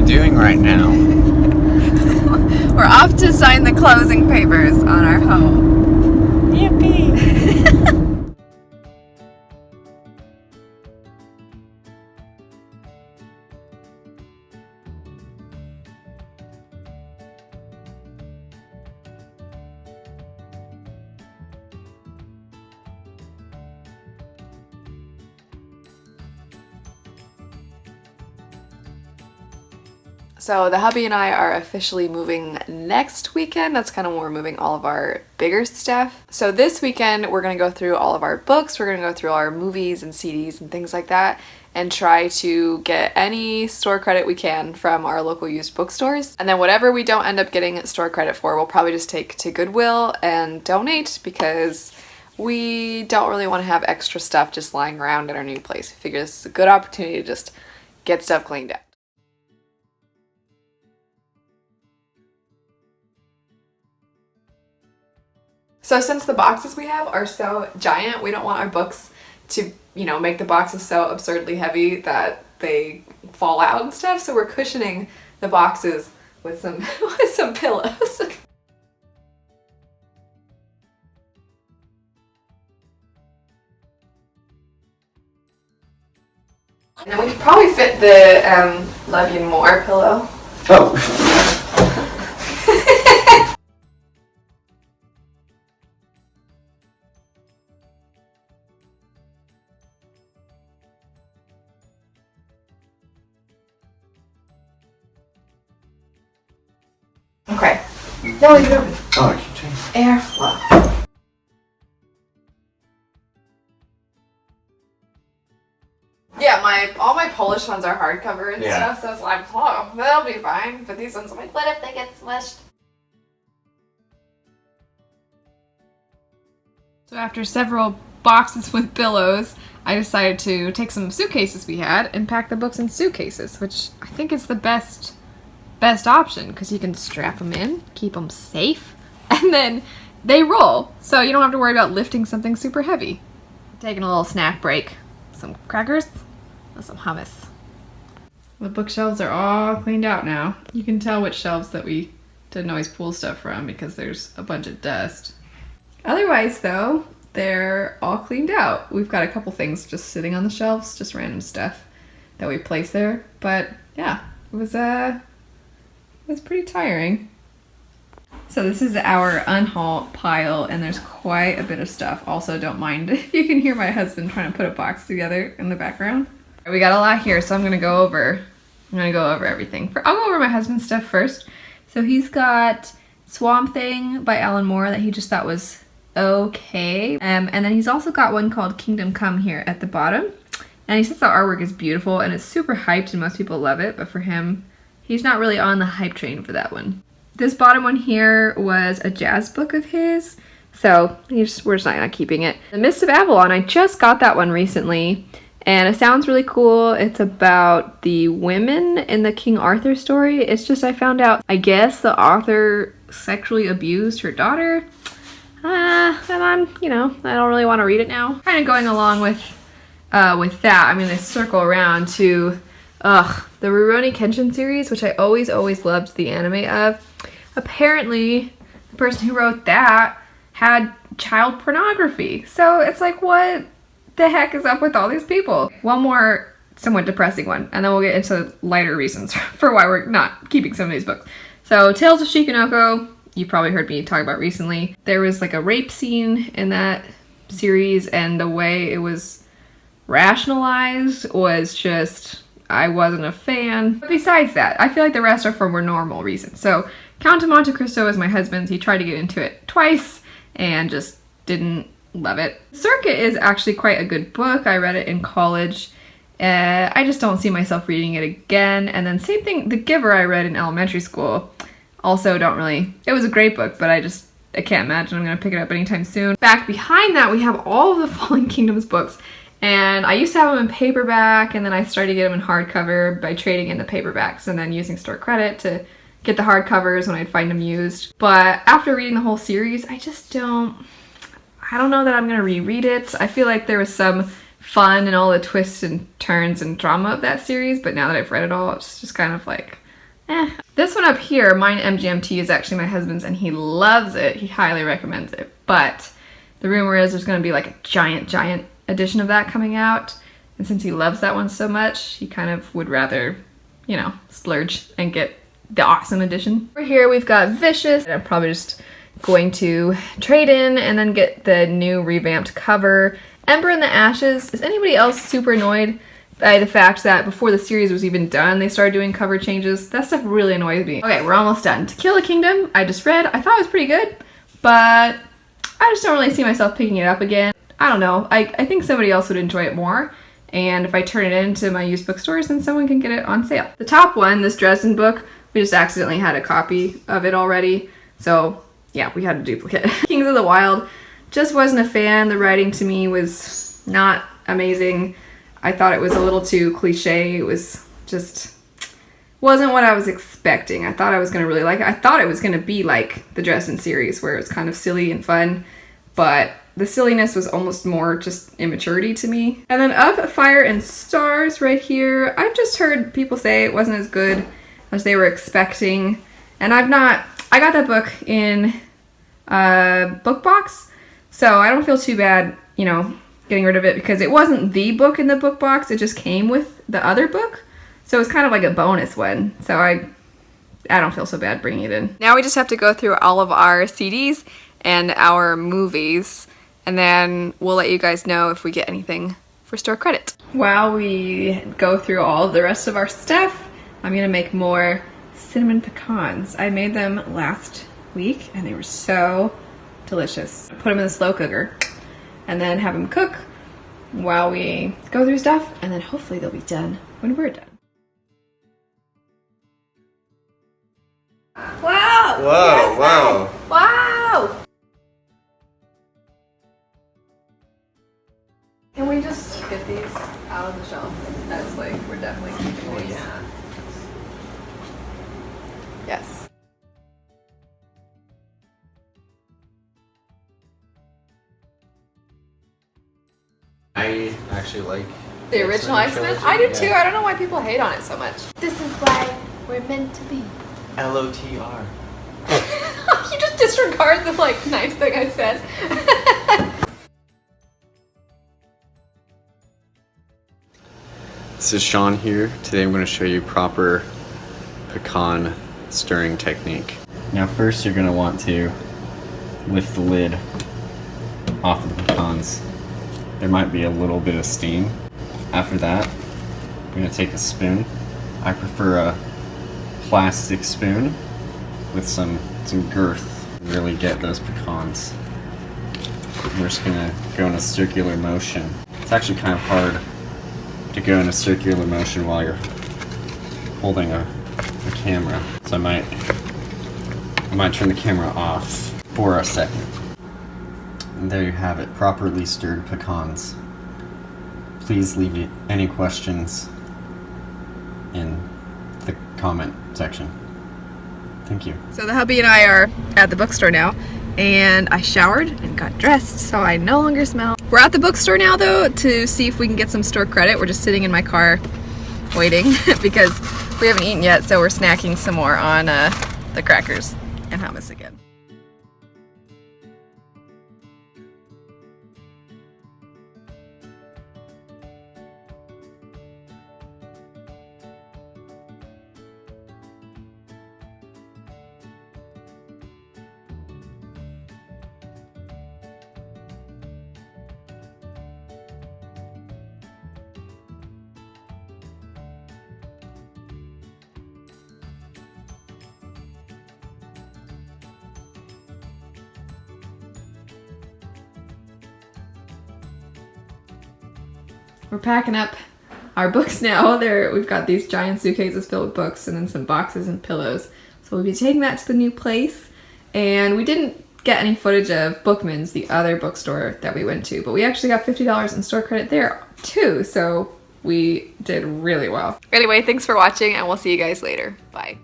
we doing right now? We're off to sign the closing papers on our home. Yippee! So the hubby and I are officially moving next weekend. That's kind of when we're moving all of our bigger stuff. So this weekend we're going to go through all of our books, we're going to go through our movies and CDs and things like that, and try to get any store credit we can from our local used bookstores. And then whatever we don't end up getting store credit for, we'll probably just take to Goodwill and donate, because we don't really want to have extra stuff just lying around in our new place. We figure this is a good opportunity to just get stuff cleaned up. So since the boxes we have are so giant, we don't want our books to, make the boxes so absurdly heavy that they fall out and stuff. So we're cushioning the boxes with some with some pillows. And then we could probably fit the Love You More pillow. Oh. Okay. No, leave it open. Oh, I keep changing. Airflow. Yeah, all my Polish ones are hardcover and stuff, so it's like, oh, that'll be fine. But these ones, I'm like, what if they get smushed? So after several boxes with pillows, I decided to take some suitcases we had and pack the books in suitcases, which I think is the best option, because you can strap them in, keep them safe, and then they roll, so you don't have to worry about lifting something super heavy. Taking a little snack break, some crackers and some hummus. The bookshelves are all cleaned out now. You can tell which shelves that we didn't always pull stuff from because there's a bunch of dust. Otherwise though, they're all cleaned out. We've got a couple things just sitting on the shelves, just random stuff that we placed there, but yeah, it was pretty tiring. So this is our Unhaul pile, and there's quite a bit of stuff. Also, don't mind if you can hear my husband trying to put a box together in the background. We got a lot here, so I'm gonna go over everything. I'll go over my husband's stuff first. So he's got Swamp Thing by Alan Moore that he just thought was okay. And then he's also got one called Kingdom Come here at the bottom. And he says the artwork is beautiful and it's super hyped and most people love it, but for him, he's not really on the hype train for that one. This bottom one here was a jazz book of his, so we're just not keeping it. The Mists of Avalon, I just got that one recently, and it sounds really cool. It's about the women in the King Arthur story. It's just I found out, I guess the author sexually abused her daughter, and I don't really want to read it now. Kind of going along with that, I'm gonna circle around to the Rurouni Kenshin series, which I always loved the anime of. Apparently, the person who wrote that had child pornography. So it's like, what the heck is up with all these people? One more somewhat depressing one, and then we'll get into lighter reasons for why we're not keeping some of these books. So Tales of Shikanoko, you've probably heard me talk about recently. There was like a rape scene in that series, and the way it was rationalized was just, I wasn't a fan. But besides that, I feel like the rest are for more normal reasons. So Count of Monte Cristo is my husband's. He tried to get into it twice and just didn't love it. Circuit is actually quite a good book. I read it in college. I just don't see myself reading it again. And then same thing, The Giver I read in elementary school. Also don't really, it was a great book, but I can't imagine I'm gonna pick it up anytime soon. Back behind that, we have all of the Fallen Kingdoms books. And I used to have them in paperback, and then I started to get them in hardcover by trading in the paperbacks and then using store credit to get the hardcovers when I'd find them used. But after reading the whole series, I don't know that I'm gonna reread it. I feel like there was some fun and all the twists and turns and drama of that series, but now that I've read it all, it's just kind of like, This one up here, mine MGMT, is actually my husband's and he loves it. He highly recommends it. But the rumor is there's going to be like a giant edition of that coming out. And since he loves that one so much, he kind of would rather, you know, splurge and get the awesome edition. Over here we've got Vicious. I'm probably just going to trade in and then get the new revamped cover. Ember in the Ashes. Is anybody else super annoyed by the fact that before the series was even done, they started doing cover changes? That stuff really annoys me. Okay, we're almost done. To Kill a Kingdom, I just read. I thought it was pretty good, but I just don't really see myself picking it up again. I don't know. I think somebody else would enjoy it more. And if I turn it into my used bookstores, then someone can get it on sale. The top one, this Dresden book, we just accidentally had a copy of it already. So yeah, we had a duplicate. Kings of the Wild, just wasn't a fan. The writing to me was not amazing. I thought it was a little too cliche. It was just, wasn't what I was expecting. I thought I was gonna really like it. I thought it was gonna be like the Dresden series where it was kind of silly and fun, but the silliness was almost more just immaturity to me. And then Of Fire and Stars right here, I've just heard people say it wasn't as good as they were expecting. And I got that book in a book box, so I don't feel too bad, you know, getting rid of it because it wasn't the book in the book box, it just came with the other book. So it's kind of like a bonus one. So I don't feel so bad bringing it in. Now we just have to go through all of our CDs and our movies, and then we'll let you guys know if we get anything for store credit. While we go through all of the rest of our stuff, I'm gonna make more cinnamon pecans. I made them last week and they were so delicious. Put them in the slow cooker and then have them cook while we go through stuff, and then hopefully they'll be done when we're done. Wow! Whoa, whoa. Wow! Can we just get these out of the shelf? That's like, we're definitely keeping these. Yeah. Yes. I actually like The original X-Men? trilogy. I do too. Yeah. I don't know why people hate on it so much. This is why we're meant to be. LOTR. You just disregard the like nice thing I said. This is Sean here. Today I'm going to show you proper pecan stirring technique. Now first you're going to want to lift the lid off of the pecans. There might be a little bit of steam. After that, I'm going to take a spoon. I prefer a plastic spoon with some girth. Really get those pecans. We're just going to go in a circular motion. It's actually kind of hard to go in a circular motion while you're holding a camera. So I might turn the camera off for a second. And there you have it, properly stirred pecans. Please leave any questions in the comment section. Thank you. So the hubby and I are at the bookstore now, and I showered and got dressed, so I no longer smell. We're at the bookstore now though to see if we can get some store credit. We're just sitting in my car waiting because we haven't eaten yet, so we're snacking some more on the crackers and hummus again. We're packing up our books now. We've got these giant suitcases filled with books and then some boxes and pillows. So we'll be taking that to the new place. And we didn't get any footage of Bookman's, the other bookstore that we went to, but we actually got $50 in store credit there too. So we did really well. Anyway, thanks for watching and we'll see you guys later. Bye.